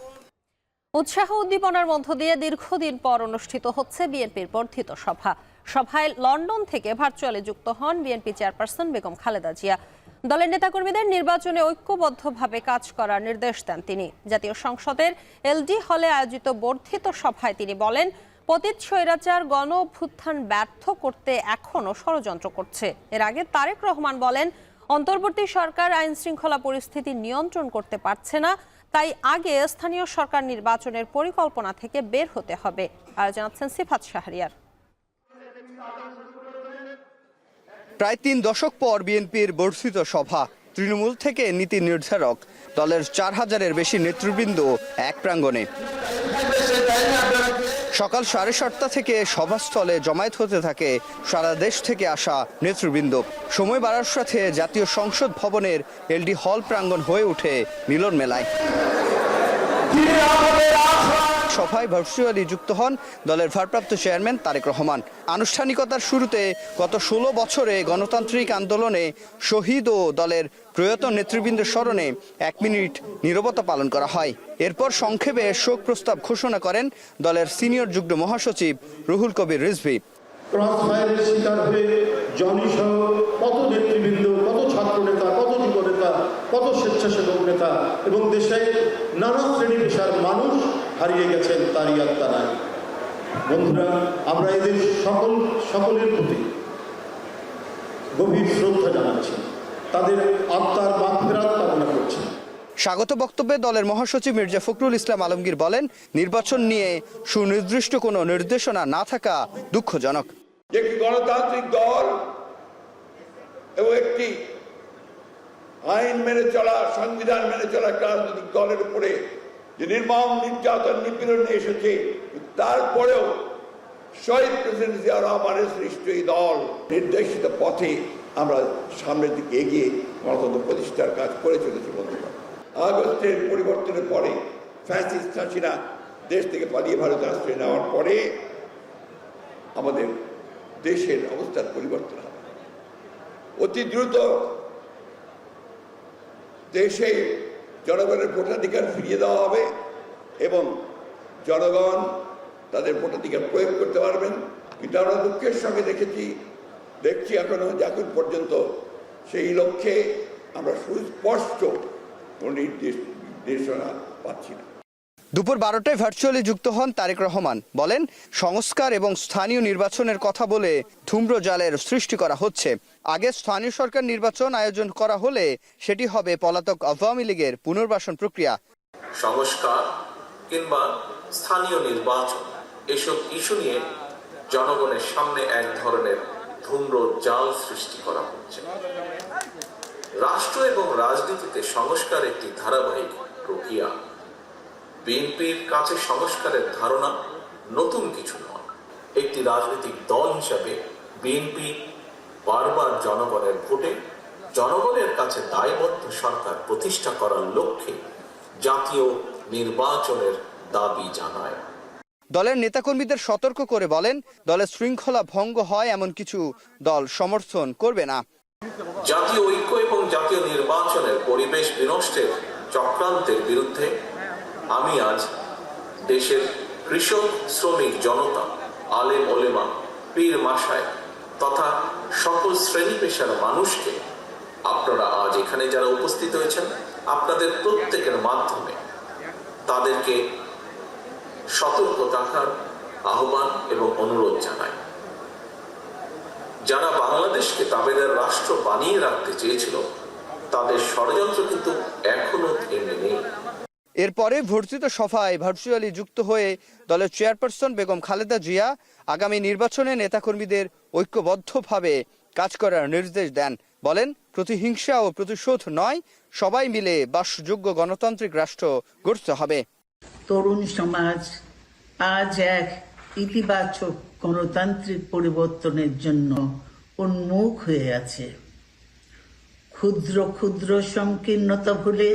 উৎসাহ উদ্দীপনার মধ্য দিয়ে দীর্ঘদিন পর অনুষ্ঠিত হচ্ছে বিএনপির বর্ধিত সভা। সভায় লন্ডন থেকে ভার্চুয়ালি যুক্ত হন বিএনপি চেয়ারপারসন বেগম খালেদা জিয়া। দলের নেতাকর্মীদের নির্বাচনে ঐক্যবদ্ধভাবে কাজ করার নির্দেশ দেন তিনি। জাতীয় সংসদের এলডি হলে আয়োজিত বর্ধিত সভায় তিনি বলেন, পতিত স্বৈরাচার গণ অভ্যুত্থান ব্যর্থ করতে এখনও ষড়যন্ত্র করছে। এর আগে তারেক রহমান বলেন, অন্তর্বর্তী সরকার আইন শৃঙ্খলা পরিস্থিতি নিয়ন্ত্রণ করতে পারছে না, তাই আগে স্থানীয় সরকার নির্বাচনের পরিকল্পনা থেকে বের হতে হবে। আর জানাচ্ছেন সিফাত শাহরিয়ার। প্রায় 3 দশক পর বিএনপির বর্ধিত সভা, তৃণমূল থেকে নীতি নির্ধারক, দলের 4000-এর বেশি নেতৃবৃন্দ এক প্রাঙ্গণে। সকাল 7:30 থেকে সভাস্থলে জমায়েত হতে থাকে সারা দেশ থেকে আসা নেতৃবৃন্দ। সময় বাড়ার সাথে জাতীয় সংসদ ভবনের এলডি হল প্রাঙ্গণ হয়ে ওঠে মিলন মেলায়। সভায় ভার্চুয়ালি যুক্ত হন দলের ভারপ্রাপ্ত চেয়ারম্যান তারেক রহমান। আনুষ্ঠানিকতার শুরুতে গত 16 বছরে গণতান্ত্রিক আন্দোলনে শহীদ ও দলের প্রয়াত নেতৃবৃন্দের স্মরণে 1 মিনিট নীরবতা পালন করা হয়। এরপর সংক্ষেপে শোক প্রস্তাব ঘোষণা করেন দলের সিনিয়র যুগ্ম মহাসচিব রুহুল কবির রিজভী। ক্রসফায়ারের শিকার হয়ে জনসহ কত নেতৃবৃন্দ, কত ছাত্র নেতা, কত যুব নেতা, কত স্বেচ্ছাসেবক নেতা এবং দেশের নানা শ্রেণী পেশার মানুষ হারিয়ে গেছেন, তারই আত্মা নাই। বন্ধুরা, আমরা এদের সকলের প্রতি গভীর শ্রদ্ধা জানাচ্ছি, তাদের আত্মার মাগফিরাত কামনা করছি। স্বাগত বক্তব্যে দলের মহাসচিব মির্জা ফখরুল ইসলাম আলমগীর বলেন, নির্বাচন নিয়ে সুনির্দিষ্ট কোনো নির্দেশনা না থাকা দুঃখজনক। একটি গণতান্ত্রিক দল এবং একটি আইন মেনে চলা, সংবিধান মেনে চলা একটা রাজনৈতিক দলের উপরে যে নির্মম নির্যাতন নিপীড়ন এসেছে, তারপরেও শহীদ প্রেসিডেন্ট জিয়া রহমানের সৃষ্ট এই দল নির্দেশিত পথে আমরা সামনের দিকে এগিয়ে গণতন্ত্র প্রতিষ্ঠার কাজ করে চলেছি। বন্ধুরা, আগস্টের পরিবর্তনের পরে ফ্যাসিস্ট হাসিনা দেশ থেকে পালিয়ে ভারতে আশ্রয় নেওয়ার পরে আমাদের দেশের অবস্থার পরিবর্তন হবে। অতি দ্রুত দেশে জনগণের ভোটাধিকার ফিরিয়ে দেওয়া হবে এবং জনগণ তাদের ভোটাধিকার প্রয়োগ করতে পারবেন। কিন্তু আমরা দুঃখের সঙ্গে দেখছি এখনো এখন পর্যন্ত সেই লক্ষ্যে আমরা সুস্পষ্ট কোনো নির্দেশনা পাচ্ছি না। দুপুর 12টায় ভার্চুয়ালি যুক্ত হন তারেক রহমান। বলেন, সংস্কার এবং স্থানীয় নির্বাচনের কথা বলে ধূম্রজালের সৃষ্টি করা হচ্ছে। আগে স্থানীয় সরকার নির্বাচন আয়োজন করা হলে সেটি হবে পলাতক আওয়ামী লীগের পুনর্বাসন প্রক্রিয়া। সংস্কার কিংবা স্থানীয় নির্বাচন, এসব ইস্যু নিয়ে জনগণের সামনে এক ধরনের ধূম্রজাল সৃষ্টি করা হচ্ছে। রাষ্ট্র এবং রাজনীতিতে সংস্কার একটি ধারাবাহিক প্রক্রিয়া। বিএনপির কাছে সংস্কারের ধারণা নতুন কিছু নয়। একটি রাজনৈতিক দল হিসাবে বিএনপি বারবার জনগণের ভোটে জনগণের কাছে দায়বদ্ধ সরকার প্রতিষ্ঠা করার লক্ষ্যে জাতীয় নির্বাচনের দাবি জানায়। দলের নেতাকর্মীদের সতর্ক করে বলেন, দলের শৃঙ্খলা ভঙ্গ হয় এমন কিছু দল সমর্থন করবে না। জাতীয় ঐক্য এবং জাতীয় নির্বাচনের পরিবেশ বিনষ্টের চক্রান্তের বিরুদ্ধে আমি আজ দেশের কৃষক, শ্রমিক জনতা, আলেম ওলেমা, পীর মাশায়েখ তথা সকল শ্রেণী পেশার মানুষকে, আপনারা আজ এখানে যারা উপস্থিত হয়েছেন, আপনাদের প্রত্যেকের মাধ্যমে তাদেরকে সতর্ক থাকার আহ্বান এবং অনুরোধ জানাই। যারা বাংলাদেশকে তাবেদার রাষ্ট্র বানিয়ে রাখতে চেয়েছিল, তাদের ষড়যন্ত্র কিন্তু এখনো থেমে নেই। এরপরে বর্ধিত সভায় ভার্চুয়ালি যুক্ত হয়ে দলের চেয়ারপারসন বেগম খালেদা জিয়া আগামী নির্বাচনে নেতাকর্মীদের ঐক্যবদ্ধভাবে কাজ করার নির্দেশ দেন। বলেন, প্রতিহিংসা ও প্রতিশোধ নয়, সবাই মিলে বাসযোগ্য গণতান্ত্রিক রাষ্ট্র গড়তে হবে। তরুণ সমাজ আজ এক ইতিবাচক গণতান্ত্রিক পরিবর্তনের জন্য উন্মুখ হয়ে আছে। ক্ষুদ্র ক্ষুদ্র সংকীর্ণতা ভুলে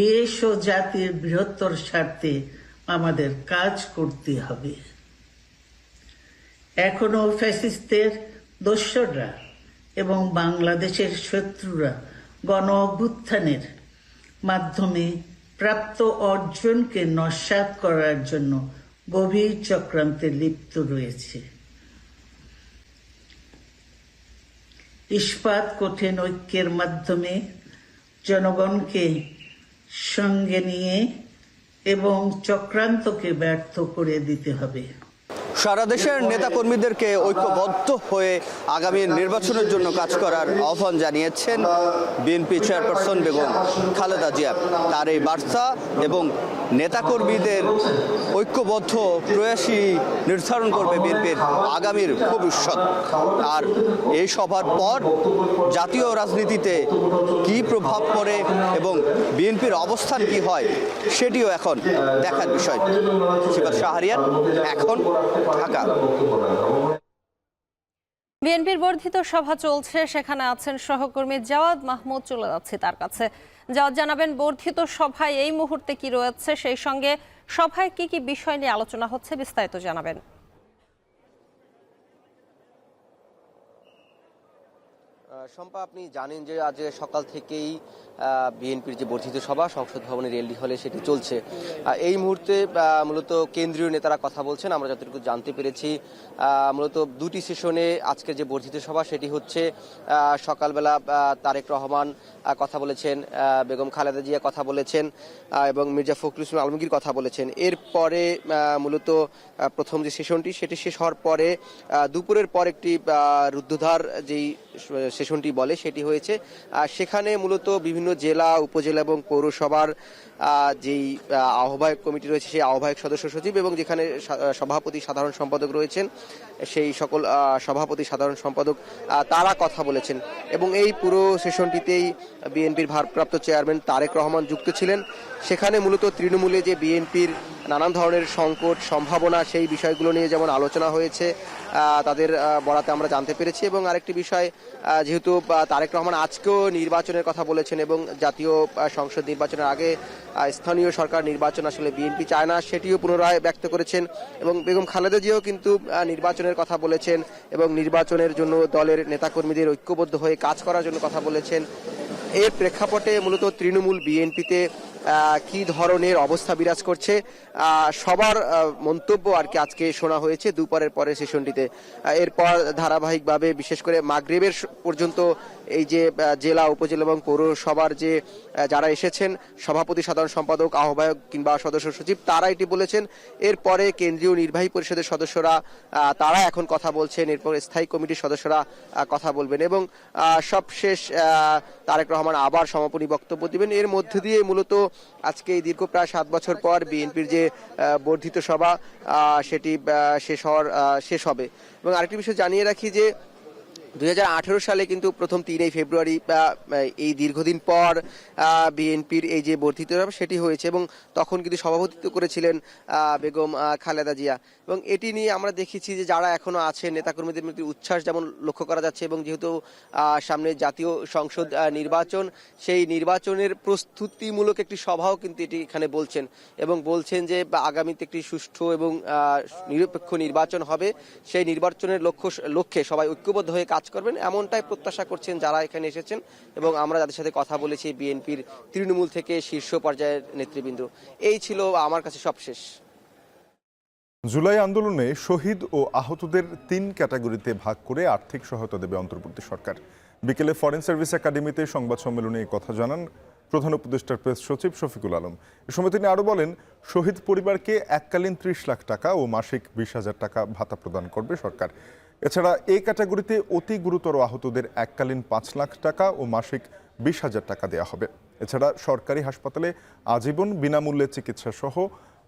দেশ ও জাতির বৃহত্তর স্বার্থে আমাদের কাজ করতে হবে। এখনো ফ্যাসিস্টদের দোসররা এবং বাংলাদেশের শত্রুরা গণ অভ্যুত্থানের মাধ্যমে প্রাপ্ত অর্জনকে নস্যাৎ করার জন্য গভীর চক্রান্তে লিপ্ত রয়েছে। ইস্পাত কঠিন ঐক্যের মাধ্যমে জনগণকে সঙ্গে নিয়ে এবং চক্রান্তকে ব্যর্থ করে দিতে হবে। সারা দেশের নেতাকর্মীদেরকে ঐক্যবদ্ধ হয়ে আগামী নির্বাচনের জন্য কাজ করার আহ্বান জানিয়েছেন বিএনপি চেয়ারপারসন বেগম খালেদা জিয়া। তার এই বার্তা এবং নেতাকর্মীদের ঐক্যবদ্ধ প্রয়াসই নির্ধারণ করবে বিএনপির আগামীর ভবিষ্যৎ। আর এই সভার পর জাতীয় রাজনীতিতে কি প্রভাব পড়ে এবং বিএনপির অবস্থান কি হয় সেটিও এখন দেখার বিষয়। সিফাত শাহরিয়ার, এখন, ঢাকা। বিএনপির বর্ধিত সভা চলছে, সেখানে আছেন সহকর্মী জাওয়াদ মাহমুদ। চলে যাচ্ছে তার কাছে। জাওয়াদ, জানাবেন বর্ধিত সভায় এই মুহূর্তে কি রয়েছে, সেই সঙ্গে সভায় কি কি বিষয় নিয়ে আলোচনা হচ্ছে, বিস্তারিত জানাবেন। শম্পা, আপনি জানেন যে আজ সকাল থেকেই বিএনপির যে বর্ধিত সভা সংসদ ভবনের এলডি হলে সেটি চলছে। এই মুহূর্তে মূলত কেন্দ্রীয় নেতারা কথা বলছেন। আমরা যতটুকু জানতে পেরেছি মূলত দুটি সেশনে আজকের যে বর্ধিত সভা সেটি হচ্ছে সকালবেলা তারেক রহমান কথা বলেছেন, বেগম খালেদা জিয়া কথা বলেছেন এবং মির্জা ফখরুল ইসলাম আলমগীর কথা বলেছেন। এরপরে মূলত প্রথম যে সেশনটি সেটি শেষ হওয়ার পরে দুপুরের পর একটি রুদ্ধদ্বার যেই সেশনটি বলে সেটি হয়েছে। সেখানে মূলত বিভিন্ন জেলা, উপজেলা এবং পৌরসভার যেই আহ্বায়ক কমিটি রয়েছে সেই আহ্বায়ক সদস্য সচিব এবং যেখানে সভাপতি সাধারণ সম্পাদক রয়েছেন সেই সকল সভাপতি সাধারণ সম্পাদক তারা কথা বলেছেন। এবং এই পুরো সেশনটিতেই বিএনপির ভারপ্রাপ্ত চেয়ারম্যান তারেক রহমান যুক্ত ছিলেন। সেখানে মূলত তৃণমূলে যে বিএনপির নানান ধরনের সংকট, সম্ভাবনা, সেই বিষয়গুলো নিয়ে যেমন আলোচনা হয়েছে তাদের বরাতে আমরা জানতে পেরেছি। এবং আরেকটি বিষয়, যেহেতু তারেক রহমান আজকেও নির্বাচনের কথা বলেছেন এবং জাতীয় সংসদ নির্বাচনের আগে স্থানীয় সরকার নির্বাচন আসলে বিএনপি চায় না, সেটিও পুনরায় ব্যক্ত করেছেন। এবং বেগম খালেদা জিয়াও কিন্তু নির্বাচনের কথা বলেছেন এবং নির্বাচনের জন্য দলের নেতাকর্মীদের ঐক্যবদ্ধ হয়ে কাজ করার জন্য কথা বলেছেন। এর প্রেক্ষাপটে মূলত তৃণমূল বিএনপিতে কি ধরনের অবস্থা বিরাজ করছে সবার মন্তব্য আর কি আজকে শোনা হয়েছে দুপুরের পরের সেশনটিতে। এরপর ধারাবাহিকভাবে বিশেষ করে মাগরিবের পর্যন্ত এই যে জেলা, উপজেলা এবং পৌরসভার যে যারা এসেছেন সভাপতি, সাধারণ সম্পাদক, আহ্বায়ক কিংবা সদস্য সচিব তারা এটি বলেছেন। এরপরে কেন্দ্রীয় নির্বাহী পরিষদের সদস্যরা তারা এখন কথা বলছেন, এরপর স্থায়ী কমিটির সদস্যরা কথা বলবেন এবং সবশেষ তারেক রহমান আবার সমাপনী বক্তব্য দিবেন। এর মধ্যে দিয়ে মূলত আজকে এই দীর্ঘ প্রায় 7 বছর পর বিএনপির যে বর্ধিত সভা সেটি শেষ হবে। এবং আরেকটি বিষয় জানিয়ে রাখি যে 2018 সালে কিন্তু প্রথম 3 ফেব্রুয়ারি এই দীর্ঘদিন পর বিএনপির এই যে বর্ধিত সভা সেটি হয়েছে এবং তখন কিন্তু সভাপতিত্ব করেছিলেন বেগম খালেদা জিয়া। এবং এটি নিয়ে আমরা দেখেছি যে যারা এখনো আছেন নেতাকর্মীদের মধ্যে উচ্ছ্বাস যেমন লক্ষ্য করা যাচ্ছে এবং যেহেতু সামনে জাতীয় সংসদ নির্বাচন, সেই নির্বাচনের প্রস্তুতিমূলক একটি সভাও কিন্তু এটি এখানে বলছেন এবং বলছেন যে আগামীতে একটি সুষ্ঠু এবং নিরপেক্ষ নির্বাচন হবে, সেই নির্বাচনের লক্ষ্যে সবাই ঐক্যবদ্ধ হয়ে কাজ করবেন এমনটাই প্রত্যাশা করছেন যারা এখানে এসেছেন। এবং আমরা যাদের সাথে কথা বলেছি বিএনপির তৃণমূল থেকে শীর্ষ পর্যায়ের নেতৃবৃন্দ। এই ছিল আমার কাছে সবশেষ। জুলাই আন্দোলনে শহীদ ও আহতদের 3 ক্যাটাগরিতে ভাগ করে আর্থিক সহায়তা দেবে অন্তর্বর্তী সরকার। বিকেলে ফরেন সার্ভিস একাডেমিতে সংবাদ সম্মেলনে এই কথা জানান প্রধান উপদেষ্টার প্রেস সচিব শফিকুল আলম। এ সময় তিনি আরও বলেন, শহীদ পরিবারকে এককালীন 30 লাখ টাকা ও মাসিক 20,000 টাকা ভাতা প্রদান করবে সরকার। এছাড়া এই ক্যাটাগরিতে অতি গুরুতর আহতদের এককালীন 5 লাখ টাকা ও মাসিক 20,000 টাকা দেওয়া হবে। এছাড়া সরকারি হাসপাতালে আজীবন বিনামূল্যে চিকিৎসা সহ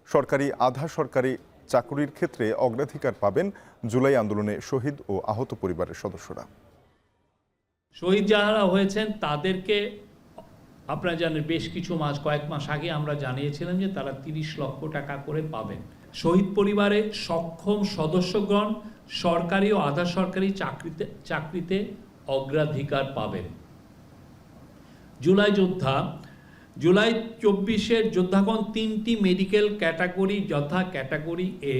সরকারি আধা সরকারি চাকুরির ক্ষেত্রে অগ্রাধিকার পাবেন জুলাই আন্দোলনে শহীদ ও আহত পরিবারের সদস্যরা। শহীদ যারা হয়েছেন তাদেরকে আপনারা জানেন বেশ কিছু কয়েক মাস আগে আমরা জানিয়েছিলাম যে তারা 30 লক্ষ টাকা করে পাবেন। শহীদ পরিবারের সক্ষম সদস্যগণ সরকারি ও আধা সরকারি চাকরিতে অগ্রাধিকার পাবেন। জুলাই 24-এর যোদ্ধাগণ 3টি মেডিকেল ক্যাটাগরি যথা ক্যাটাগরি এ,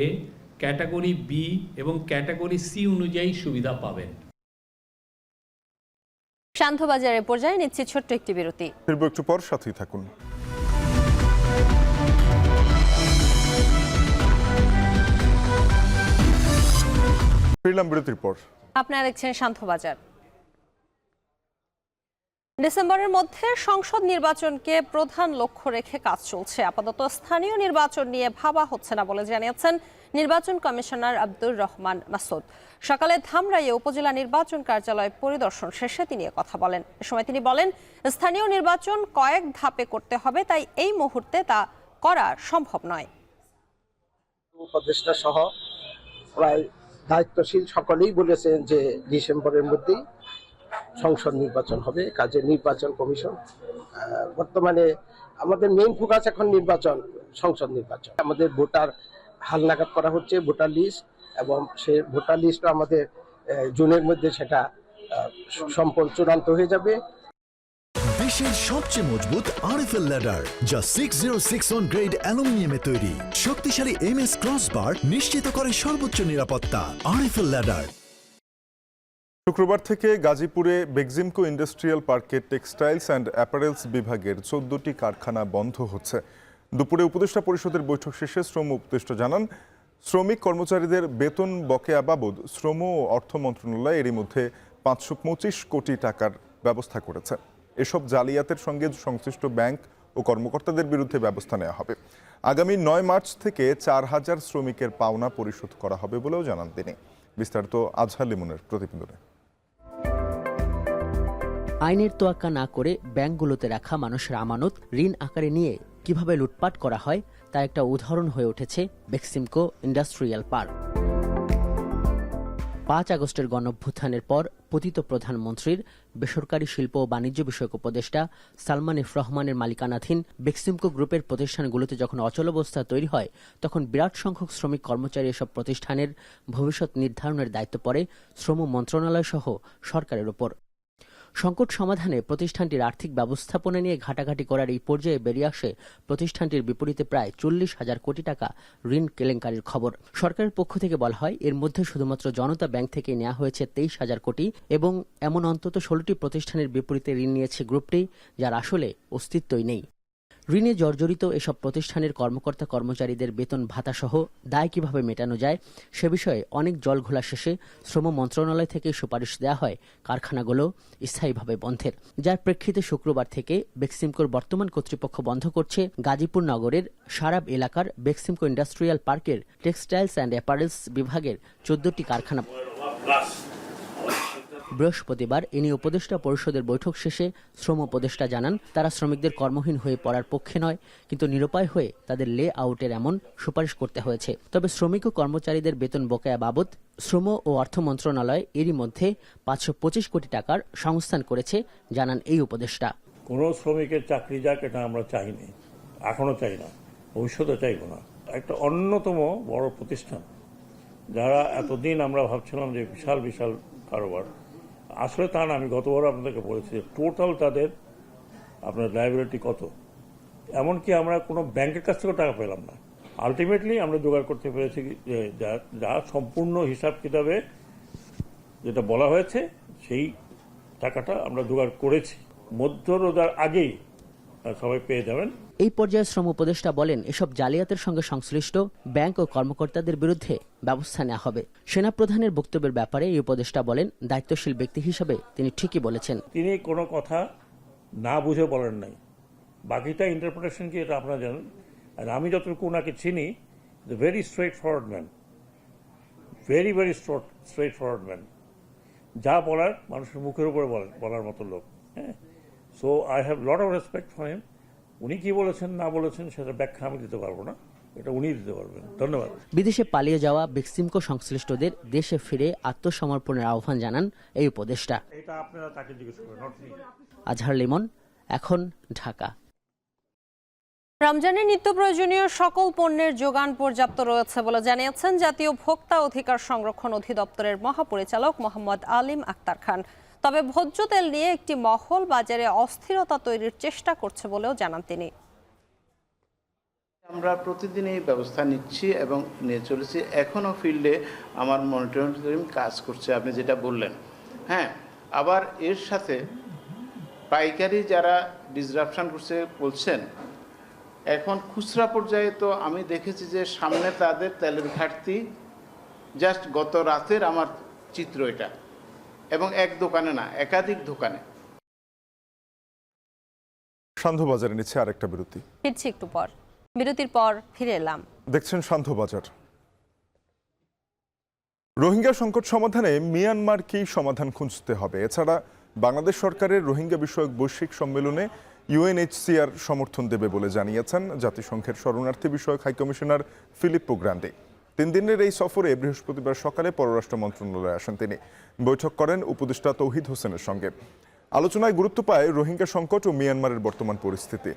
ক্যাটাগরি বি এবং ক্যাটাগরি সি অনুযায়ী সুবিধা পাবেন। শান্তবাজারের পর্যায়ে নিচ্ছে ছোট্ট একটি বিরতি। ফিরবো একটু পর, সাথেই থাকুন। ফিরলাম বিরতির পর। আপনারা দেখছেন শান্তবাজার। ডিসেম্বরের মধ্যে সংসদ নির্বাচনকে প্রধান লক্ষ্য রেখে কাজ চলছে। আপাতত স্থানীয় নির্বাচন নিয়ে ভাবা হচ্ছে না বলে জানিয়েছেন নির্বাচন কমিশনার আব্দুর রহমান মাসুদ। সকালে ধামরাইয়ে উপজেলা নির্বাচন কার্যালয় পরিদর্শন শেষে তিনি কথা বলেন। এ সময় তিনি বলেন, স্থানীয় নির্বাচন কয়েক ধাপে করতে হবে, তাই এই মুহূর্তে তা করা সম্ভব নয়। উপদেষ্টা সহ প্রায় দায়িত্বশীল সকলেই বলেছেন যে ডিসেম্বরের মধ্যেই সংসদ নির্বাচন হবে। কাজে নির্বাচন কমিশন বর্তমানে আমাদের মেইন ফোকাস এখন সংসদ নির্বাচন। আমাদের ভোটার হালনাগাদ করা হচ্ছে, ভোটার লিস্ট, এবং সেই ভোটার লিস্টও আমাদের জুনের মধ্যে সেটা সম্পূর্ণ চূড়ান্ত হয়ে যাবে। দেশের সবচেয়ে মজবুত আরএফএল ল্যাডার, যা 606 গ্রেড অ্যালুমিনিয়ামে তৈরি। শক্তিশালী এমএস ক্রসবার নিশ্চিত করে সর্বোচ্চ নিরাপত্তা। RFL ladder. শুক্রবার থেকে গাজীপুরে বেক্সিমকো ইন্ডাস্ট্রিয়াল পার্কের টেক্সটাইলস অ্যান্ড অ্যাপারেলস বিভাগের 14টি কারখানা বন্ধ হচ্ছে। দুপুরে উপদেষ্টা পরিষদের বৈঠক শেষে শ্রম উপদেষ্টা জানান, শ্রমিক কর্মচারীদের বেতন বকেয়া বাবদ শ্রম ও অর্থ মন্ত্রণালয় এরই মধ্যে 525 কোটি টাকার ব্যবস্থা করেছে। এসব জালিয়াতের সঙ্গে সংশ্লিষ্ট ব্যাংক ও কর্মকর্তাদের বিরুদ্ধে ব্যবস্থা নেওয়া হবে। আগামী 9 মার্চ থেকে 4000 শ্রমিকের পাওনা পরিশোধ করা হবে বলেও জানান তিনি। বিস্তারিত আজহার লিমনের প্রতিবেদনে। আইনের তোয়াক্কা না করে ব্যাংকগুলোতে রাখা মানুষের আমানত ঋণ আকারে নিয়ে কিভাবে লুটপাট করা হয় তার একটা উদাহরণ হয়ে উঠেছে বেক্সিমকো ইন্ডাস্ট্রিয়াল পার্ক। 5 আগস্টের গণঅভ্যুত্থানের পর পতিত প্রধানমন্ত্রীর বেসরকারি শিল্প ও বাণিজ্য বিষয়ক উপদেষ্টা সালমান এফ রহমানের মালিকানাধীন বেক্সিমকো গ্রুপের প্রতিষ্ঠানগুলোতে যখন অচলাবস্থা তৈরি হয়, তখন বিরাট সংখ্যক শ্রমিক কর্মচারী এসব প্রতিষ্ঠানের ভবিষ্যৎ নির্ধারণের দায়িত্ব পড়ে শ্রম মন্ত্রণালয় সহ সরকারের ওপর। সংকট সমাধানে প্রতিষ্ঠানটির আর্থিক ব্যবস্থাপনা নিয়ে ঘাটাঘাটি করার এই পর্যায়ে বেরিয়ে আসে প্রতিষ্ঠানটির বিপরীতে প্রায় 40,000 কোটি টাকা ঋণ কেলেঙ্কারির খবর। সরকারের পক্ষ থেকে বলা হয়, এর মধ্যে শুধুমাত্র জনতা ব্যাংক থেকে নেওয়া হয়েছে 23,000 কোটি এবং এমন অন্তত 16টি প্রতিষ্ঠানের বিপরীতে ঋণ নিয়েছে গ্রুপটি, যার আসলে অস্তিত্বই নেই। ঋণে জর্জরিত এসব প্রতিষ্ঠানের কর্মকর্তা কর্মচারীদের বেতন ভাতা সহ দায় কিভাবে মেটানো যায় সে বিষয়ে অনেক জলঘোলা শেষে শ্রম মন্ত্রণালয় থেকে সুপারিশ দেওয়া হয় কারখানাগুলো স্থায়ীভাবে বন্ধের, যার প্রেক্ষিতে শুক্রবার থেকে বেক্সিমকোর বর্তমান কর্তৃপক্ষ বন্ধ করছে গাজীপুর নগরের সারাব এলাকার বেক্সিমকো ইন্ডাস্ট্রিয়াল পার্কের টেক্সটাইলস অ্যান্ড অ্যাপারেলস বিভাগের 14টি কারখানা। বৃহস্পতিবার এ নিয়ে উপদেষ্টা পরিষদের বৈঠক শেষে শ্রম উপদেষ্টা জানান, তারা শ্রমিকদের কর্মহীন হয়ে পড়ার পক্ষে নয়, কিন্তু নিরুপায় হয়ে তাদের লে আউটের এমন সুপারিশ করতে হয়েছে। তবে শ্রমিক ও কর্মচারীদের বেতন বকেয়া বাবদ শ্রম ও অর্থ মন্ত্রণালয় এরই মধ্যে 525 কোটি টাকার সংস্থান করেছে, জানান এই উপদেষ্টা। কোনো শ্রমিকের চাকরি যাক, এটা আমরা চাইনি, এখনো চাই না, ভবিষ্যতে চাইব না। একটা অন্যতম বড় প্রতিষ্ঠান, যারা এতদিন আমরা ভাবছিলাম যে বিশাল বিশাল কারোবার, আসলে তা না। আমি গতবার আপনাদেরকে বলেছি টোটাল তাদের আপনার লায়াবিলিটি কত, এমনকি আমরা কোনো ব্যাংকের কাছ থেকেও টাকা পেলাম না। আলটিমেটলি আমরা জোগাড় করতে পেরেছি যে যা সম্পূর্ণ হিসাব কিতাবে যেটা বলা হয়েছে সেই টাকাটা আমরা জোগাড় করেছি। মধ্য রোজার আগেই সবাই পেয়ে যাবেন। এই পর্যায়ে শ্রম উপদেষ্টা বলেন, এসব জালিয়াতের সঙ্গে সংশ্লিষ্ট ব্যাংক ও কর্মকর্তাদের বিরুদ্ধে ব্যবস্থা নেওয়া হবে। সেনাপ্রধানের বক্তব্যের ব্যাপারে এই উপদেষ্টা বলেন, দায়িত্বশীল ব্যক্তি হিসেবে তিনি ঠিকই বলেছেন। তিনি কোনো কথা না বুঝে বলেন নাই, বাকিটা ইন্টারপ্রিটেশন কি এটা আপনারা জানেন। আর আমি যতটুকু ওনাকে চিনি, very straight forward man, very very straight forward man. যা বলার মানুষের মুখের উপরে বলার মতো লোক। হ্যাঁ, so I have lot of respect for him. উনি কি বলেছেন না বলেছেন সেটা ব্যাখ্যা আমি দিতে পারবো না, এটা উনিই দিতে পারবেন। ধন্যবাদ। বিদেশে পালিয়ে যাওয়া বেক্সিমকো সংশ্লিষ্টদের দেশে ফিরে আত্মসমর্পণের আহ্বান জানান এই উপদেষ্টা। এটা আপনারা তাকে জিজ্ঞেস করবেন, নট মি। আজহার লিমন, এখন, ঢাকা। রমজানের নিত্য প্রয়োজনীয় সকল পণ্যের যোগান পর্যাপ্ত রয়েছে বলে জানিয়েছেন জাতীয় ভোক্তা অধিকার সংরক্ষণ অধিদপ্তরের মহাপরিচালক মোহাম্মদ আলিম আক্তার খান। তবে ভোজ্য তেল নিয়ে একটি মহল বাজারে অস্থিরতা তৈরির চেষ্টা করছে বলেও জানান তিনি। আমরা প্রতিদিন এই ব্যবস্থা নিচ্ছি এবং নিয়ে চলেছি। এখনও ফিল্ডে আমার মনিটরিং টিম কাজ করছে, আপনি যেটা বললেন। হ্যাঁ, আবার এর সাথে পাইকারি যারা ডিসরাপশন করছে বলছেন, এখন খুচরা পর্যায়ে তো আমি দেখেছি যে সামনে তাদের তেলের ঘাটতি, জাস্ট গত রাতের আমার চিত্র এটা, এবং এক দোকানে না, একাধিক দোকানে। সান্ধ্যবাজারে নিচ্ছে আরেকটা বিরতি, ফিরছি একটু পর। বিরতির পর ফিরে এলাম। দেখছেন সান্ধ্যবাজার। রোহিঙ্গা সংকট সমাধানে মিয়ানমারকেই সমাধান খুঁজতে হবে। এছাড়া বাংলাদেশ সরকারের রোহিঙ্গা বিষয়ক বৈশ্বিক সম্মেলনে ইউএনএইচসিআর সমর্থন দেবে বলে জানিয়েছেন জাতিসংঘের শরণার্থী বিষয়ক হাইকমিশনার ফিলিপ্পো গ্রান্ডি। 3 দিনের এই সফরে বৃহস্পতিবার সকালে পররাষ্ট্র মন্ত্রণালয়ে আসেন তিনি। বৈঠক করেন উপদেষ্টা তৌহিদ হোসেনের সঙ্গে। আলোচনায় গুরুত্ব পায় রোহিঙ্গা সংকট ও মিয়ানমারের বর্তমান পরিস্থিতি।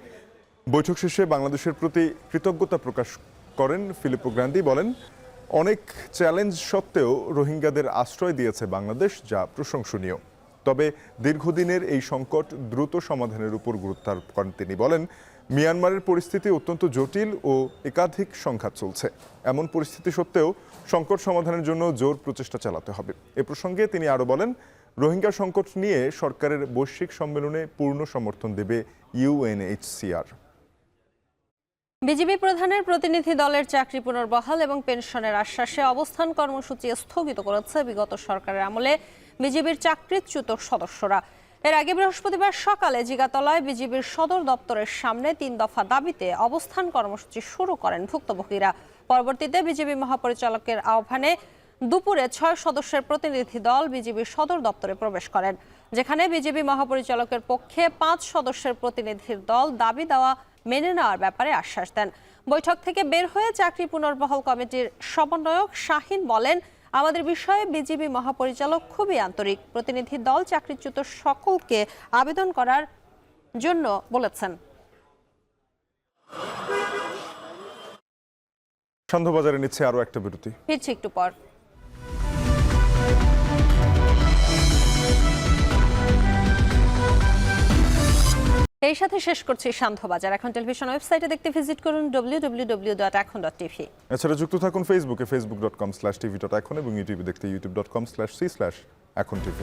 বৈঠক শেষে বাংলাদেশের প্রতি কৃতজ্ঞতা প্রকাশ করেন ফিলিপ্পো গ্রান্ডি। বলেন, অনেক চ্যালেঞ্জ সত্ত্বেও রোহিঙ্গাদের আশ্রয় দিয়েছে বাংলাদেশ, যা প্রশংসনীয়। তবে দীর্ঘদিনের এই সংকট দ্রুত সমাধানের উপর গুরুত্ব আরোপ করেন তিনি। বলেন, মিয়ানমারের পরিস্থিতি অত্যন্ত জটিল ও একাধিক সংঘাত চলছে। এমন পরিস্থিতি সত্ত্বেও সংকট সমাধানের জন্য জোর প্রচেষ্টা চালাতে হবে। এ প্রসঙ্গে তিনি আরও বলেন, রোহিঙ্গা সংকট নিয়ে সরকারের বৈশ্বিক সম্মেলনে পূর্ণ সমর্থন দেবে ইউএনএইচসিআর। বিজিবি প্রধানের প্রতিনিধি দলের চাকরি পুনর্বহাল এবং পেনশনের আশ্বাসে অবস্থান কর্মসূচি স্থগিত করেছে বিগত সরকারের আমলে বিজিবির চাকরিচ্যুত সদস্যরা। এর আগে বৃহস্পতিবার সকালে জিগাতলায় বিজিবির সদর দপ্তরের সামনে 3 দফা দাবিতে অবস্থান কর্মসূচি শুরু করেন ভুক্তভোগীরা। পরবর্তীতে বিজিবি মহাপরিচালকের আহ্বানে দুপুরে 6 সদস্যের প্রতিনিধি দল বিজিবির সদর দপ্তরে প্রবেশ করেন, যেখানে বিজিবি মহাপরিচালকের পক্ষে 5 সদস্যের প্রতিনিধির দল দাবি দেওয়া মেনে নেওয়ার ব্যাপারে আশ্বাস দেন। বৈঠক থেকে বের হয়ে চাকরি পুনর্বহাল কমিটির সমন্বয়ক শাহিন বলেন, আমাদের বিষয়ে বিজিবি মহাপরিচালক খুবই আন্তরিক। প্রতিনিধি দল চাকরিচ্যুত সকলকে আবেদন করার জন্য বলেছেন। সান্ধ্যবাজারে নিচ্ছে আরও একটা বিরতি, ফিরছি একটু পর। এই সাথে শেষ করছি সান্ধ্যবাজার। এখন টেলিভিশন ওয়েবসাইটে দেখতে ভিজিট করুন www.ekhon.tv। এছাড়া যুক্ত থাকুন ফেসবুকে facebook.com/tv.ekhon এবং ইউটিউবে দেখতে youtube.com/c/ekhon tv।